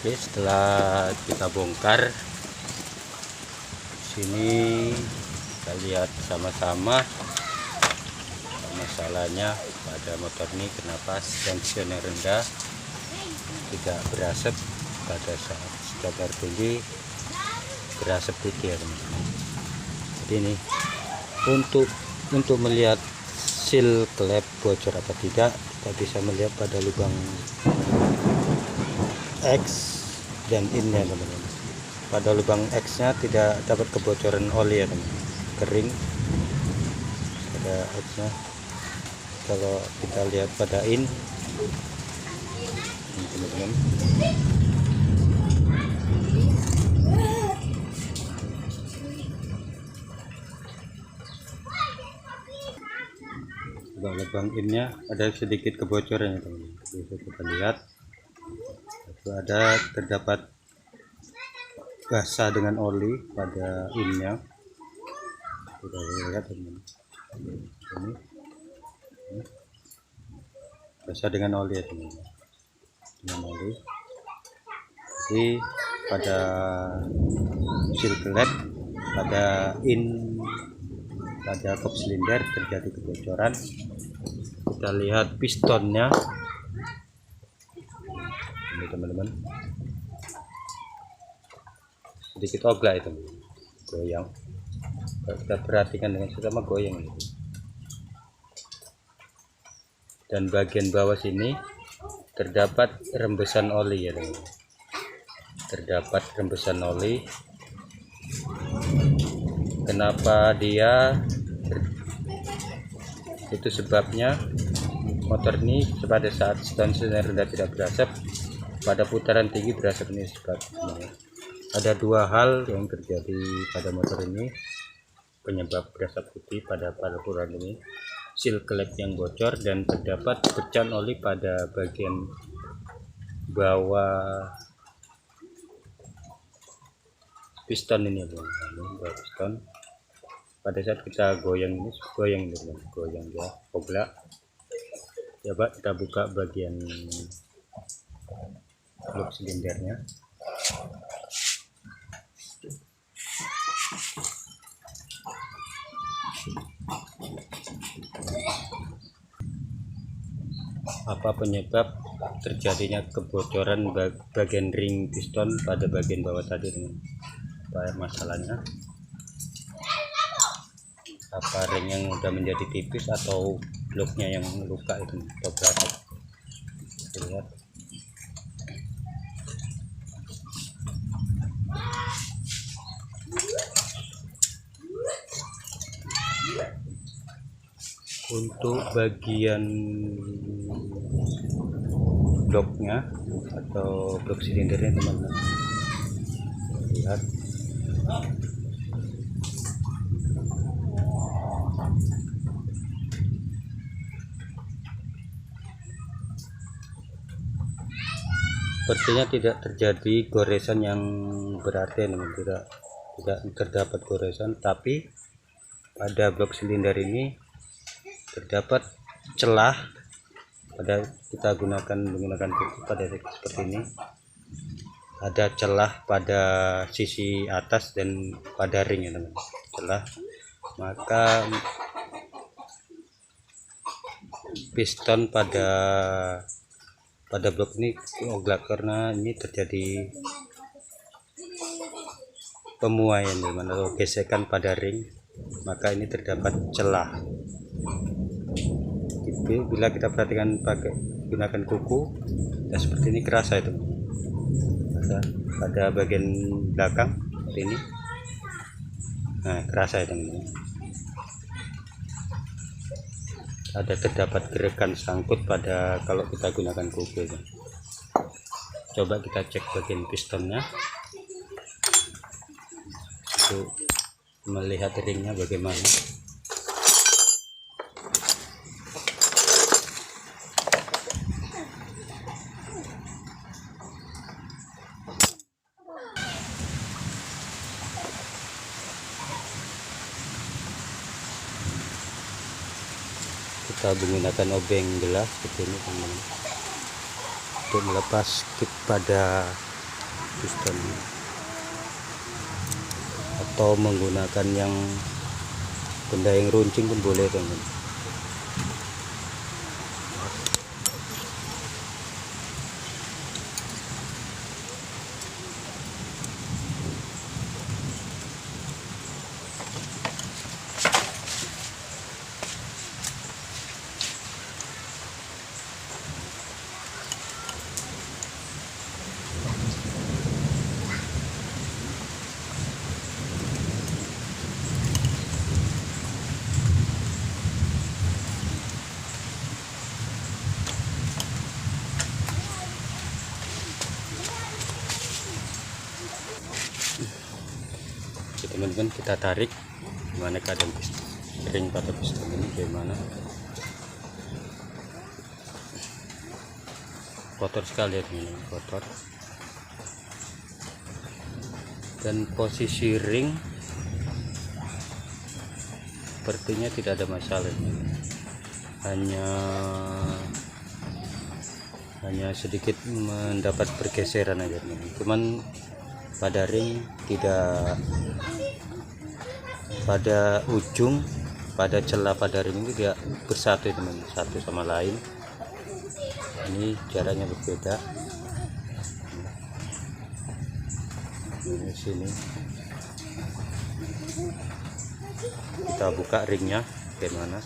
Oke, setelah kita bongkar sini, kita lihat sama-sama masalahnya pada motor ini, kenapa tension yang rendah tidak berasap, pada saat sekitar tinggi berasap putih ya teman-teman. Jadi ini untuk melihat seal klep bocor apa tidak, kita bisa melihat pada lubang X dan in-nya teman-teman. Pada lubang X nya tidak dapat kebocoran oli ya teman-teman, kering pada X nya. Kalau kita lihat pada in teman-teman, lubang in-nya ada sedikit kebocoran ya teman-teman. Bisa kita lihat itu terdapat basah dengan oli pada in-nya. Kita lihat teman-teman, ini basah dengan oli ya teman-teman, dengan oli. Jadi pada seal klep, pada pada kop silinder terjadi kebocoran. Kita lihat pistonnya ini teman-teman, sedikit oglak itu, goyang. Kalau kita perhatikan dengan seksama, goyang itu. Dan bagian bawah sini terdapat rembesan oli ya teman-teman, terdapat rembesan oli. Kenapa dia itu sebabnya motor ini pada saat tension rendah tidak berasap, pada putaran tinggi berasap. Ini sebabnya ada dua hal yang terjadi pada motor ini penyebab berasap putih pada putaran ini: seal klep yang bocor dan terdapat pecahan oli pada bagian bawah piston ini, bawah piston. Pada saat kita goyang ini, goyang ya, oglak. Coba kita buka bagian blok silindernya. Apa penyebab terjadinya kebocoran bagian ring piston pada bagian bawah tadi dengan apa masalahnya? Apa ring yang udah menjadi tipis atau bloknya yang luka itu atau berapa? Lihat untuk bagian bloknya atau blok silindernya teman-teman, lihat sepertinya tidak terjadi goresan yang berarti teman, tidak terdapat goresan, tapi pada blok silinder ini terdapat celah. Pada kita menggunakan pada seperti ini, ada celah pada sisi atas dan pada ring ya teman, celah. Maka piston pada blok ini oglak karena ini terjadi pemuaian atau gesekan pada ring, maka ini terdapat celah. Bila kita perhatikan gunakan kuku, dan seperti ini kerasa itu, pada bagian belakang seperti ini. Nah, kerasa itu teman-teman, ada terdapat gerakan sangkut pada kalau kita gunakan kuku itu. Coba kita cek bagian pistonnya untuk melihat ringnya bagaimana. Kita menggunakan obeng gelas seperti ini teman-teman, untuk melepas kit pada piston, atau menggunakan yang benda yang runcing pun boleh teman. Teman-teman, kita tarik gimana keadaan ring pada piston ini, bagaimana kotor sekali ya teman-teman, kotor. Dan posisi ring sepertinya tidak ada masalah, hanya sedikit mendapat pergeseran aja teman-teman. Cuman pada ring tidak, pada ujung, pada celah pada ring itu tidak bersatu teman, satu sama lain. Ini jaraknya berbeda. Ini sini kita buka ringnya bagaimana.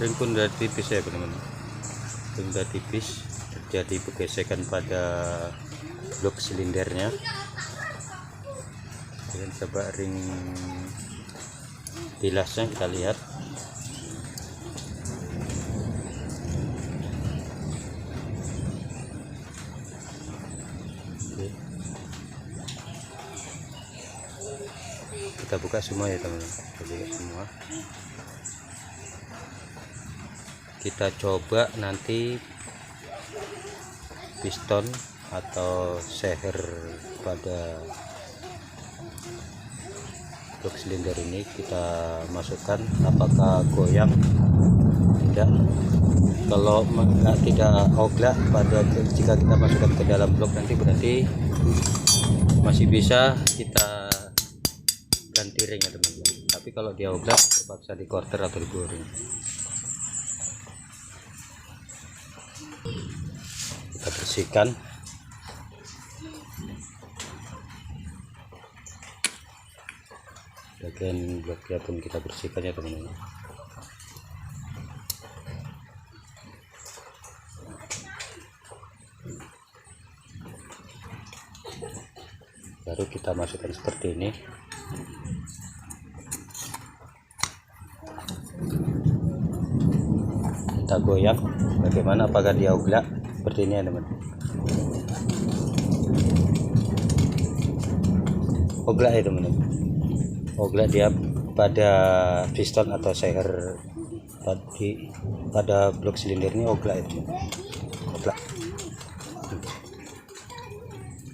Ring pun udah tipis ya teman-teman, ring udah tipis, terjadi pergesekan pada blok silindernya. Kemudian coba ring bilasnya kita lihat. Oke. Kita buka semua ya teman-teman, kita buka semua. Kita coba nanti piston atau seher pada blok silinder ini kita masukkan, apakah goyang tidak. Kalau tidak oglak pada jika kita masukkan ke dalam blok nanti, berarti masih bisa kita ganti ring ya teman-teman. Tapi kalau dia oglak terpaksa di quarter atau digoring. Kita bersihkan. Bagian bloknya pun kita bersihkan ya teman-teman. Baru kita masukkan seperti ini. Kita goyang bagaimana, apakah dia oglak seperti ini ya teman-teman. Oglak ya teman-teman, oglak dia pada piston atau seher pada blok silinder ini, oglak ya teman-teman, oglak.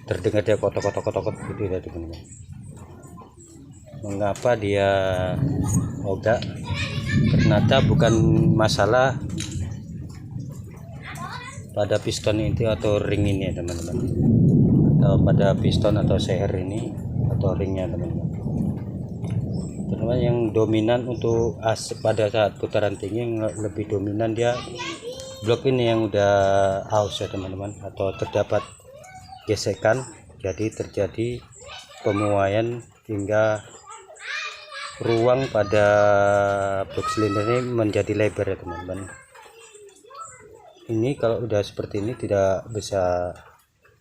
Terdengar dia kotok-kotok gitu ya teman-teman. Mengapa dia oglak? Ternyata bukan masalah pada piston itu atau ring ini ya teman-teman, atau pada piston atau seher ini atau ringnya teman-teman. Teman-teman, yang dominan untuk pada saat putaran tinggi yang lebih dominan dia blok ini yang udah aus ya teman-teman, atau terdapat gesekan, jadi terjadi pemuaian hingga ruang pada blok silinder ini menjadi lebar ya teman-teman. Ini kalau udah seperti ini tidak bisa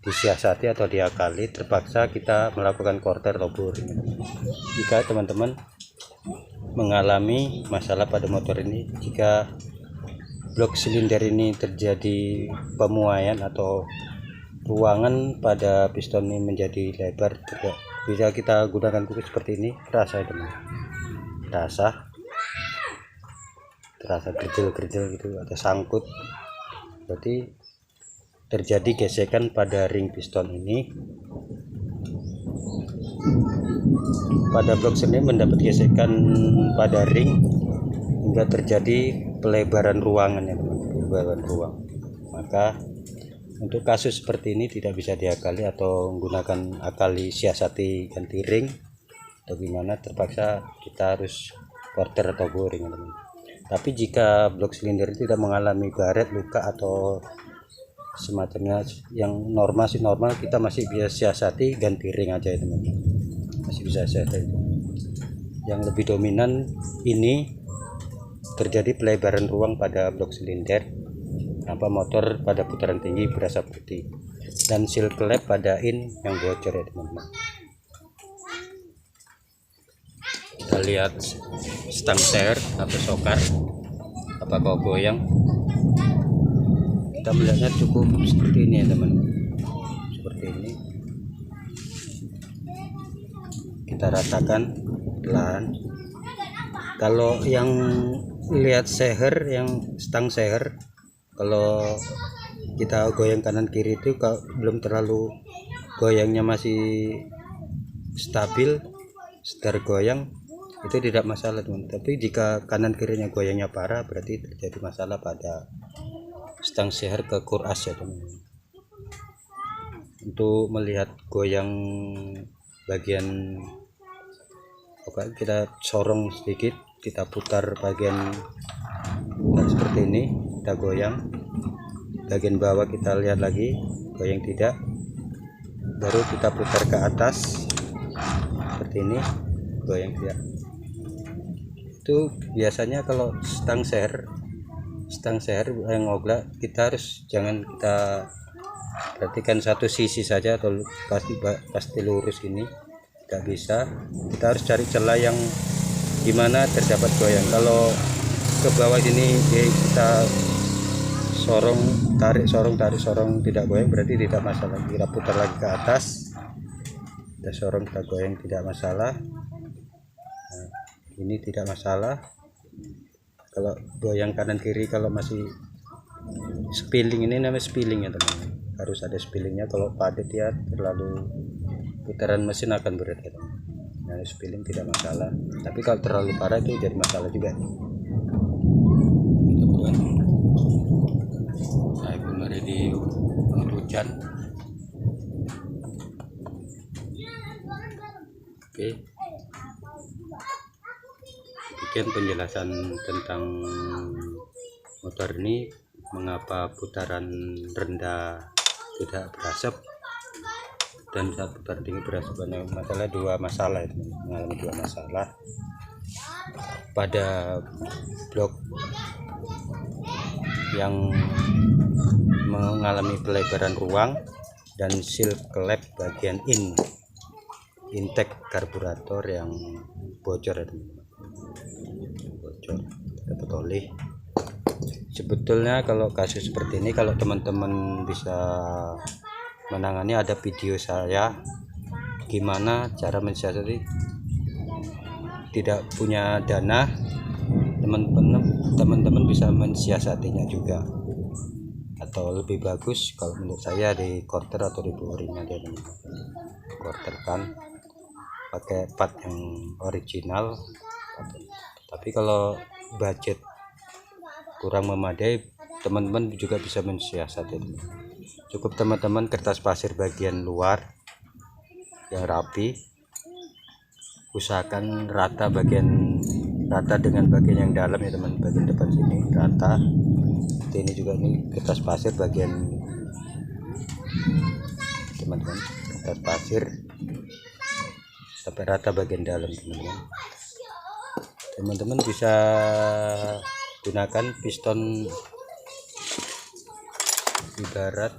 disiasati atau diakali, terpaksa kita melakukan quarter atau boring. Jika teman-teman mengalami masalah pada motor ini, jika blok silinder ini terjadi pemuaian atau ruangan pada piston ini menjadi lebar, tidak bisa kita gunakan kuku seperti ini. Terasa ya teman, terasa gerjel-gerjel gitu atau sangkut, berarti terjadi gesekan pada ring piston ini. Pada blok sini mendapat gesekan pada ring hingga terjadi pelebaran ruangan ya teman-teman. pelebaran ruang. Maka untuk kasus seperti ini tidak bisa diakali atau menggunakan akali siasati ganti ring atau gimana, terpaksa kita harus quarter atau boring, teman. Tapi jika blok silinder tidak mengalami baret, luka atau semacamnya yang normal kita masih bisa siasati ganti ring aja ya teman, masih bisa siasati. Yang lebih dominan ini terjadi pelebaran ruang pada blok silinder motor pada putaran tinggi berasa putih dan seal klep pada in yang bocor ya teman-teman. Kita lihat stang seher atau sokar apakah goyang. Kita melihatnya cukup seperti ini ya teman-teman, seperti ini. Kita ratakan pelan. Kalau yang lihat seher, yang stang seher, kalau kita goyang kanan kiri itu kalau belum terlalu goyangnya masih stabil, sedar goyang, itu tidak masalah teman. Tapi jika kanan kirinya goyangnya parah, berarti terjadi masalah pada stang seher ke kuras ya teman. Untuk melihat goyang bagian kita sorong sedikit, kita putar bagian seperti ini, kita goyang bagian bawah, kita lihat lagi goyang tidak, baru kita putar ke atas seperti ini, goyang tidak. Itu biasanya kalau stang seher yang ngoglak, kita harus jangan kita perhatikan satu sisi saja atau pasti lurus, ini tidak bisa. Kita harus cari celah yang dimana terdapat goyang. Kalau ke bawah sini kita tarik sorong tidak goyang, berarti tidak masalah. Kita putar lagi ke atas, kita sorong, kita goyang, tidak masalah. Nah, ini tidak masalah. Kalau goyang kanan kiri, kalau masih spilling, ini namanya spilling ya teman, harus ada spillingnya. Kalau padat ya terlalu putaran mesin akan berat ya teman. Nah, spilling tidak masalah, tapi kalau terlalu parah itu jadi masalah juga. Saya kemarin di hujan. Oke, sekian penjelasan tentang motor ini, mengapa putaran rendah tidak berasap dan saat putaran tinggi berasap. Dua masalah itu, mengalami dua masalah pada blok yang mengalami pelebaran ruang dan seal klep bagian intake karburator yang bocor ya teman-teman, bocor dapat oli. Sebetulnya kalau kasus seperti ini, kalau teman-teman bisa menangani, ada video saya gimana cara mensiasati. Tidak punya dana, teman-teman bisa mensiasatinya juga, atau lebih bagus kalau menurut saya di quarter atau di boring aja teman-teman. Quarter kan pakai part yang original. Tapi kalau budget kurang memadai, teman-teman juga bisa mensiasati. Cukup teman-teman kertas pasir bagian luar yang rapi, usahakan rata dengan bagian yang dalam ya teman, bagian depan sini rata. Ini juga, ini kertas pasir bagian teman-teman, kertas pasir sampai rata bagian dalam teman-teman. Bisa gunakan piston, ibarat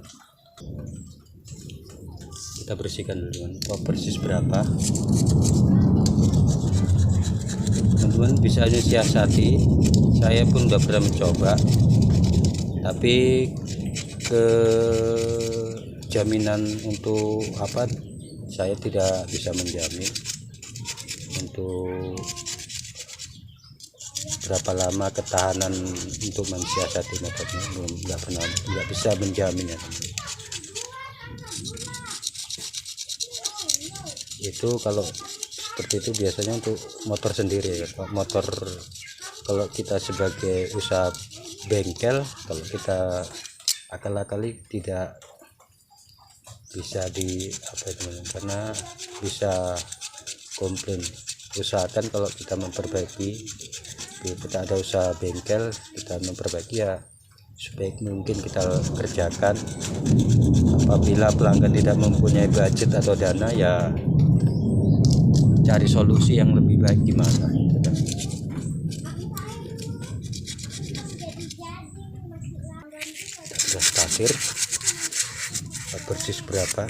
kita bersihkan dulu persis berapa. Teman-teman bisa siasati, saya pun udah pernah mencoba, tapi ke jaminan untuk apa saya tidak bisa menjamin untuk berapa lama ketahanan untuk mensiasati motornya, nggak bisa menjamin ya. Itu kalau seperti itu biasanya untuk motor sendiri ya. Motor kalau kita sebagai usaha bengkel kalau kita akal-akali tidak bisa di apa itu, karena bisa komplain. Usahakan kalau kita memperbaiki, kita ada usaha bengkel, kita memperbaiki ya sebaik mungkin kita kerjakan. Apabila pelanggan tidak mempunyai budget atau dana, ya cari solusi yang lebih baik gimana. Kita sudah statir persis berapa.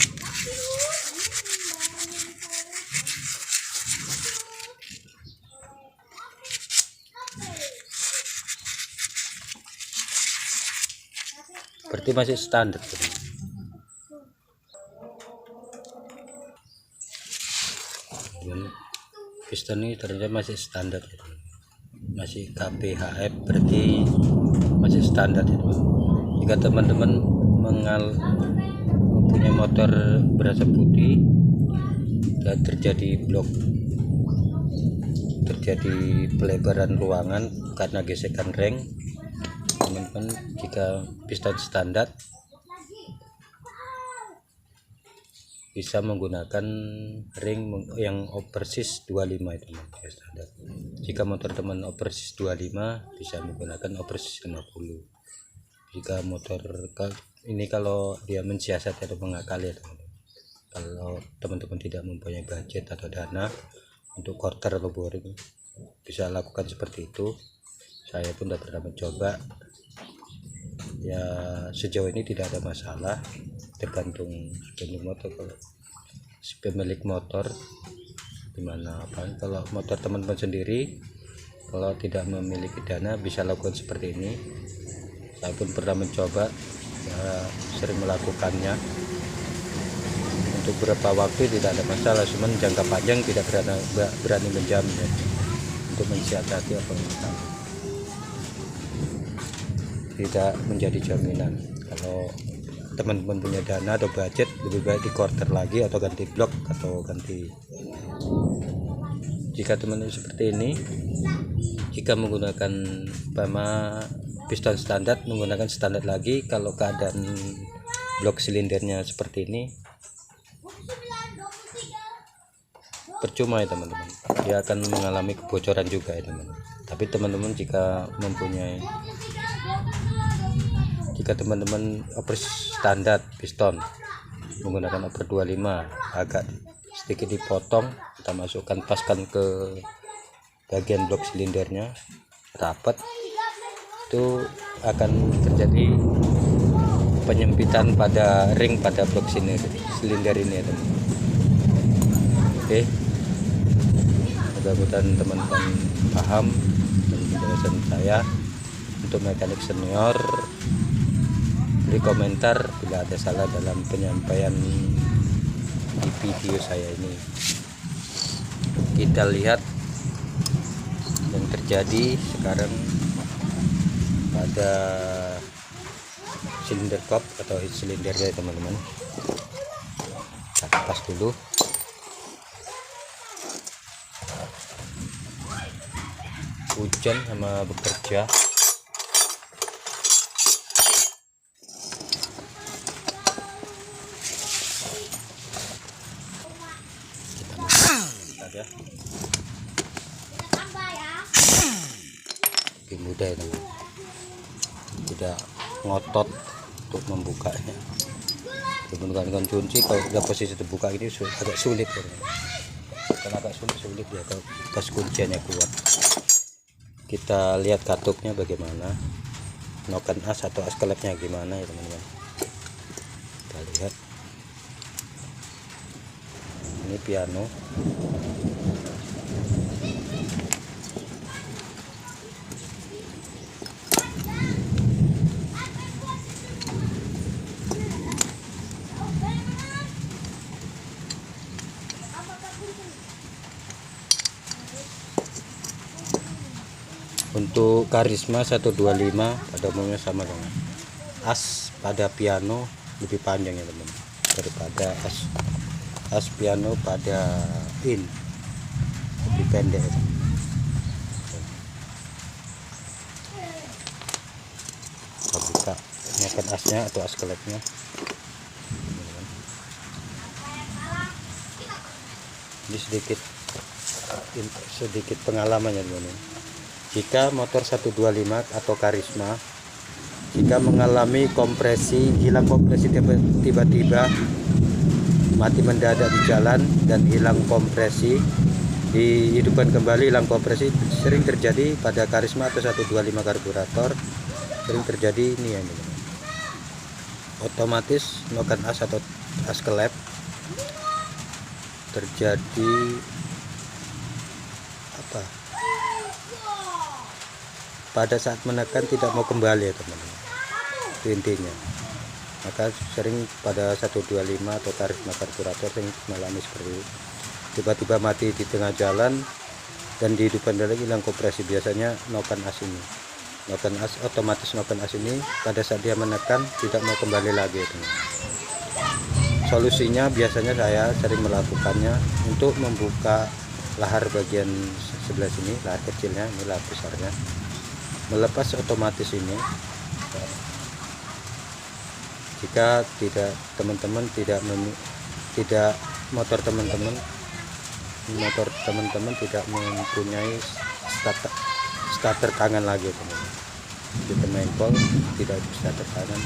Berarti masih standar. Piston ini ternyata masih standar, masih KPHF, berarti masih standar. Jika teman-teman mempunyai motor berasap putih dan terjadi blok, terjadi pelebaran ruangan karena gesekan ring, teman-teman jika piston standar bisa menggunakan ring yang oversis 25 itu standar. Jika motor teman oversis 25 bisa menggunakan oversis 50. Jika motor ini kalau dia mensiasati atau mengakali ya teman-teman, kalau teman-teman tidak mempunyai budget atau dana untuk quarter atau boring, bisa lakukan seperti itu. Saya pun sudah pernah mencoba, ya sejauh ini tidak ada masalah. Tergantung motor, kalau si pemilik motor gimana apa. Kalau motor teman-teman sendiri, kalau tidak memiliki dana, bisa lakukan seperti ini. Saya pun pernah mencoba, ya, sering melakukannya. Untuk beberapa waktu tidak ada masalah, cuman jangka panjang tidak berani menjamin ya, untuk mensiasati apa tidak menjadi jaminan. Kalau teman-teman punya dana atau budget, lebih baik di quarter lagi atau ganti blok atau ganti. Jika teman-teman seperti ini, jika menggunakan piston standar, menggunakan standar lagi. Kalau keadaan blok silindernya seperti ini, percuma ya teman-teman, dia akan mengalami kebocoran juga ya teman-teman. Tapi teman-teman jika teman-teman oper standar piston menggunakan oper 25, agak sedikit dipotong, kita masukkan, paskan ke bagian blok silindernya rapat, itu akan terjadi penyempitan pada ring pada blok silinder ini ya teman. Oke, mudah-mudahan teman-teman paham penjelasan saya. Untuk mekanik senior, beri komentar bila ada salah dalam penyampaian di video saya ini. Kita lihat yang terjadi sekarang pada silinder kop atau head cylinder ya teman-teman. Kita lepas dulu. Hujan sama bekerja. Ya, lebih mudah ya teman, tidak ngotot untuk membukanya. Menggunakan kunci, kalau sudah posisi terbuka ini agak sulit ya. Karena agak sulit ya kalau pas kunciannya kuat. Kita lihat katupnya bagaimana, noken as atau as kelepnya gimana ya teman-teman. Kita lihat ini piano. Untuk Karisma 125 pada umumnya sama dengan as pada piano lebih panjang ya teman, daripada as piano pada in lebih pendek ya. noken asnya atau as kelepnya. Ini sedikit pengalamannya teman-teman. Jika motor 125 atau Karisma jika mengalami hilang kompresi tiba-tiba, mati mendadak di jalan dan hilang kompresi, dihidupkan kembali hilang kompresi, sering terjadi pada Karisma atau 125 karburator. Sering terjadi ini ya, otomatis noken as atau as kelep terjadi apa, pada saat menekan tidak mau kembali ya teman-teman, itu intinya. Maka sering pada 125 atau Karisma karburator sering mengalami seperti itu, tiba-tiba mati di tengah jalan dan dihidupkan lagi hilang kompresi. Biasanya noken as ini, noken as, otomatis noken as ini pada saat dia menekan tidak mau kembali lagi ya teman. Solusinya biasanya saya sering melakukannya untuk membuka lahar bagian sebelah sini, lahar kecilnya, ini lahar besarnya, melepas otomatis ini. Jika tidak teman-teman tidak motor teman-teman tidak mempunyai starter tangan lagi teman-teman, di pemainpol tidak starter tangan,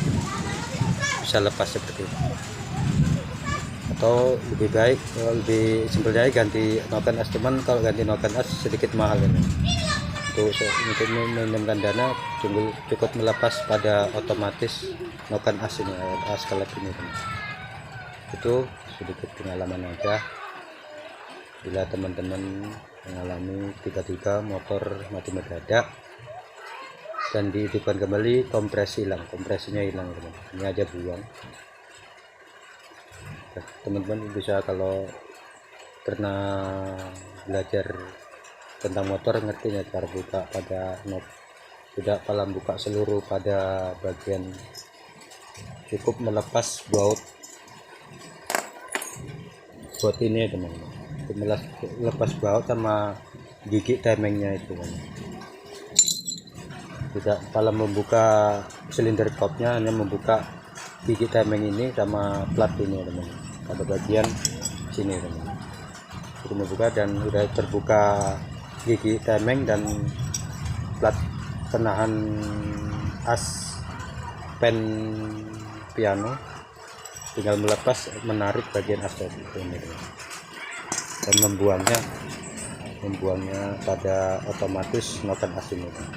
bisa lepas seperti itu. Atau lebih baik, lebih simpelnya ganti noken as teman. Kalau ganti noken as sedikit mahal ini. Untuk meminjamkan dana cukup melepas pada otomatis noken as ini, as kelep ini teman. Itu sedikit pengalaman aja. Bila teman-teman mengalami tiba-tiba motor mati mendadak dan dihidupkan kembali, kompresinya hilang teman. Ini aja buang. Teman-teman bisa, kalau pernah belajar tentang motor ngertinya cara buka pada knob, tidak palang buka seluruh pada bagian, cukup melepas baut ini teman-teman, melepas baut sama gigi timingnya itu teman. Tidak palang membuka silinder kopnya, hanya membuka gigi timing ini sama plat ini teman, pada bagian sini teman. Itu membuka dan sudah terbuka gigi timing dan plat penahan as pen piano, tinggal melepas, menarik bagian as ini teman. Dan membuangnya pada otomatis noken as ini teman.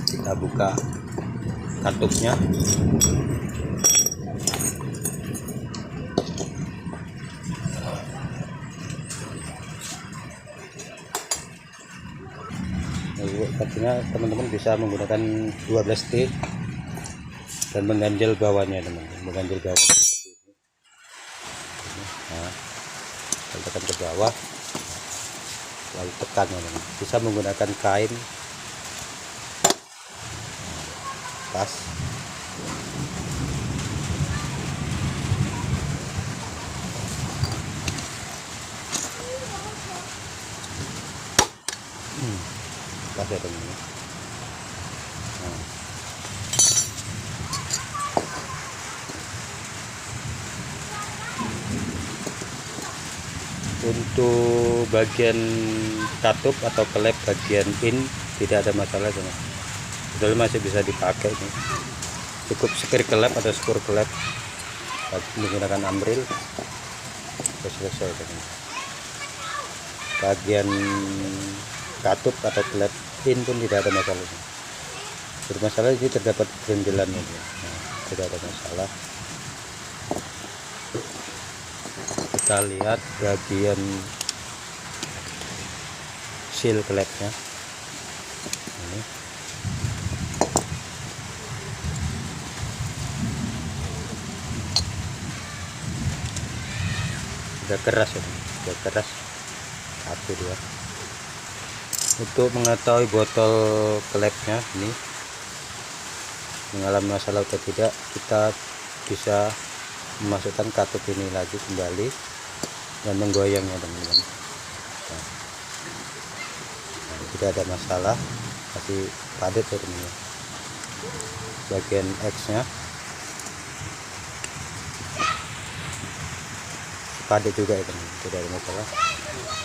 Kita buka katupnya. Katanya teman-teman bisa menggunakan 12T dan mengganjel bawahnya teman-teman, mengganjel bawah seperti ini. Nah, tekan ke bawah lalu tekan teman-teman. Bisa menggunakan kain pas. Pas ya teman-teman. Nah. Untuk bagian katup atau kelep bagian pin tidak ada masalah teman. Betul, masih bisa dipakai nih. Cukup sekir kelep atau skor kelep menggunakan amril sudah selesai teman. Bagian katup atau kelep pin pun tidak ada masalah. Bermasalah ini terdapat grendelan ini. Nah, tidak ada masalah. Kita lihat bagian seal klepnya. Ini. Udah keras ya, udah keras. Satu dua. Untuk mengetahui botol klepnya ini mengalami masalah atau tidak, kita bisa memasukkan katup ini lagi kembali dan menggoyangnya teman-teman. Nah, tidak ada masalah, masih padat ya teman-teman. bagian X nya padat juga itu, tidak ada masalah.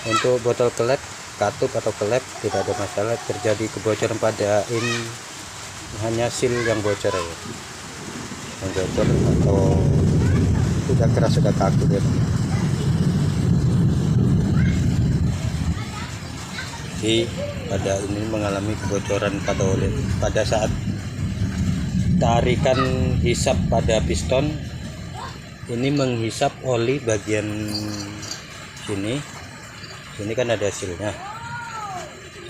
Untuk botol kelep, katup atau kelep tidak ada masalah, terjadi kebocoran pada ini hanya seal yang bocor ya, yang bocor atau sudah keras, sudah kaku ya. Jadi pada ini mengalami kebocoran pada oli pada saat tarikan hisap pada piston. Ini menghisap oli bagian sini kan ada silnya.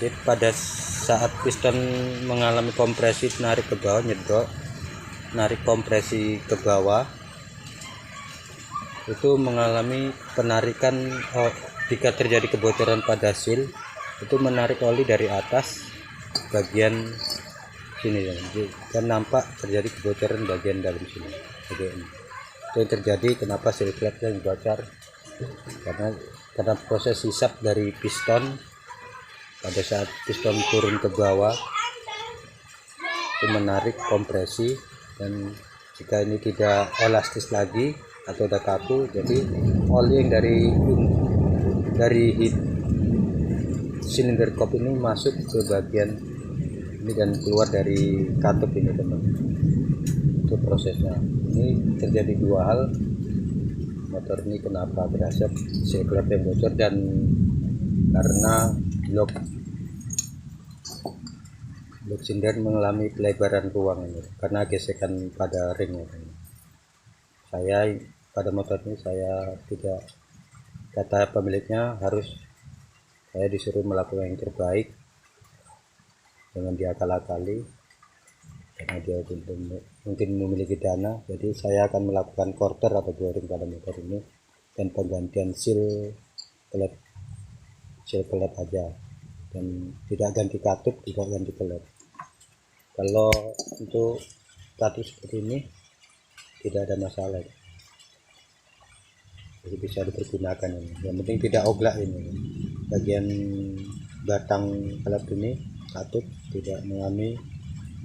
Jadi pada saat piston mengalami kompresi, narik ke bawah, nyedot, narik kompresi ke bawah, itu mengalami penarikan. Jika terjadi kebocoran pada seal, itu menarik oli dari atas bagian sini dan nampak terjadi kebocoran bagian dalam sini. Bagian itu yang terjadi. Kenapa seal klepnya bocor? Karena proses hisap dari piston pada saat piston turun ke bawah itu menarik kompresi, dan jika ini tidak elastis lagi atau udah kaku, jadi oli yang dari silinder kop ini masuk ke bagian ini dan keluar dari katup ini teman. Itu prosesnya. Ini terjadi dua hal. Motor ini kenapa berasap, seal klep yang bocor, dan karena blok silinder mengalami pelebaran ruang ini karena gesekan pada ring. Saya pada motor ini saya tidak, kata pemiliknya saya disuruh melakukan yang terbaik dengan diakal-akali karena dia mungkin memiliki dana. Jadi saya akan melakukan quarter atau boring pada motor ini dan penggantian seal klep aja, dan tidak ganti katup, tidak ganti klep. Kalau untuk katup seperti ini tidak ada masalah, jadi bisa dipergunakan ini. Yang penting tidak oglak ini bagian batang klep ini, katup tidak mengalami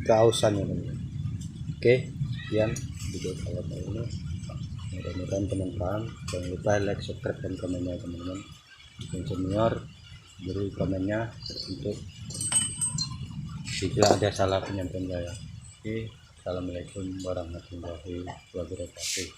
keausan ini. Oke, sekian video saya kali ini, mudah-mudahan teman paham. Jangan lupa like, subscribe, dan komennya teman-teman. Yang senior beri komennya untuk jika ada salah penyampaian saya. Oke, assalamualaikum warahmatullahi wabarakatuh.